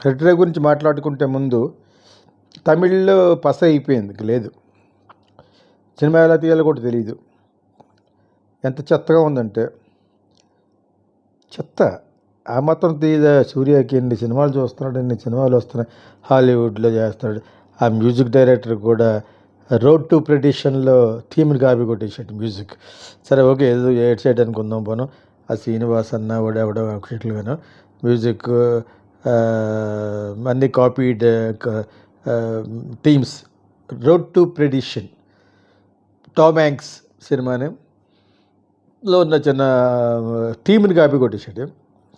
Retro గురించి మాట్లాడుకుంటే ముందు తమిళ్లో పస అయిపోయింది, ఇంక లేదు. సినిమా ఎలా తీయాలో కూడా తెలియదు. ఎంత చెత్తగా ఉందంటే చెత్త. ఆ మాత్రం తీయదా? సూర్యకి ఎన్ని సినిమాలు చూస్తున్నాడు, ఎన్ని సినిమాలు వస్తున్నాయి, హాలీవుడ్లో చేస్తున్నాడు. ఆ మ్యూజిక్ డైరెక్టర్ కూడా రోడ్ టు ప్రెడిషన్లో థీమ్ని కాపీ కొట్టేసాడు మ్యూజిక్. సరే ఓకే, ఏదో ఏడ్ సైడ్ అనుకుందాం పోను. ఆ శ్రీనివాస్ అన్న ఎవడెవడో అక్షట్లుగాను మ్యూజిక్ అన్ని copied teams. Road to Perdition Tom Hanks సినిమాని లో ఉన్న చిన్న టీంని కాపీ కొట్టేశాడు.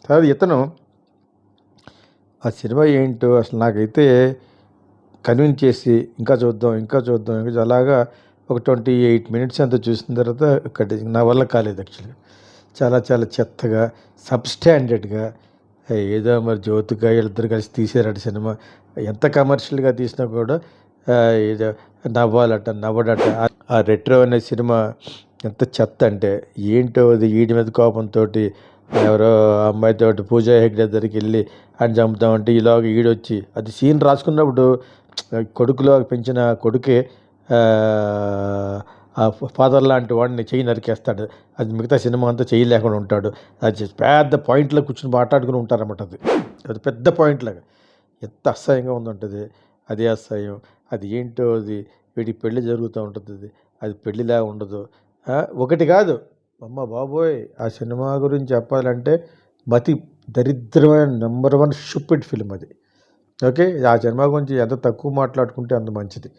తర్వాత ఇతను ఆ సినిమా ఏంటో అసలు నాకైతే కన్విన్స్ చేసి ఇంకా చూద్దాం ఇంకా చూద్దాం ఇంకా అలాగా ఒక 28 మినిట్స్ అంతా చూసిన తర్వాత కట్టేసి నా వల్ల కాలేదు యాక్చువల్గా. చాలా చాలా చెత్తగా, సబ్స్టాండర్డ్గా, ఏదో మరి జ్యోతిక వీళ్ళిద్దరు కలిసి తీసారట సినిమా. ఎంత కమర్షియల్గా తీసినా కూడా ఏదో నవ్వాలట నవ్వడట. ఆ రెట్రో అనే సినిమా ఎంత చెత్త అంటే ఏంటో అది. వీడి మీద కోపంతో ఎవరో అమ్మాయితో పూజా హెగ్డే దగ్గరికి వెళ్ళి అని చంపుతామంటే ఈలోగా ఈడొచ్చి అది సీన్ రాసుకున్నప్పుడు కొడుకులో పెంచిన కొడుకే ఆ ఫాదర్ లాంటి వాడిని చెయ్యి నరికేస్తాడు. అది మిగతా సినిమా అంతా చెయ్యి లేకుండా ఉంటాడు. అది పెద్ద పాయింట్లో కూర్చొని మాట్లాడుకుని ఉంటారన్నమాట. అది పెద్ద పాయింట్ లాగా ఎంత అసహ్యంగా ఉందంటుంది. అదే అసహ్యం. అది ఏంటో అది వీడికి పెళ్లి జరుగుతూ ఉంటుంది, అది పెళ్లిలా ఉండదు. ఒకటి కాదు అమ్మ బాబోయ్, ఆ సినిమా గురించి చెప్పాలంటే మతి దరిద్రమైన నెంబర్ 1 స్టూపిడ్ ఫిల్మ్ అది. ఓకే, ఆ సినిమా గురించి ఎంత తక్కువ మాట్లాడుకుంటే అంత మంచిది.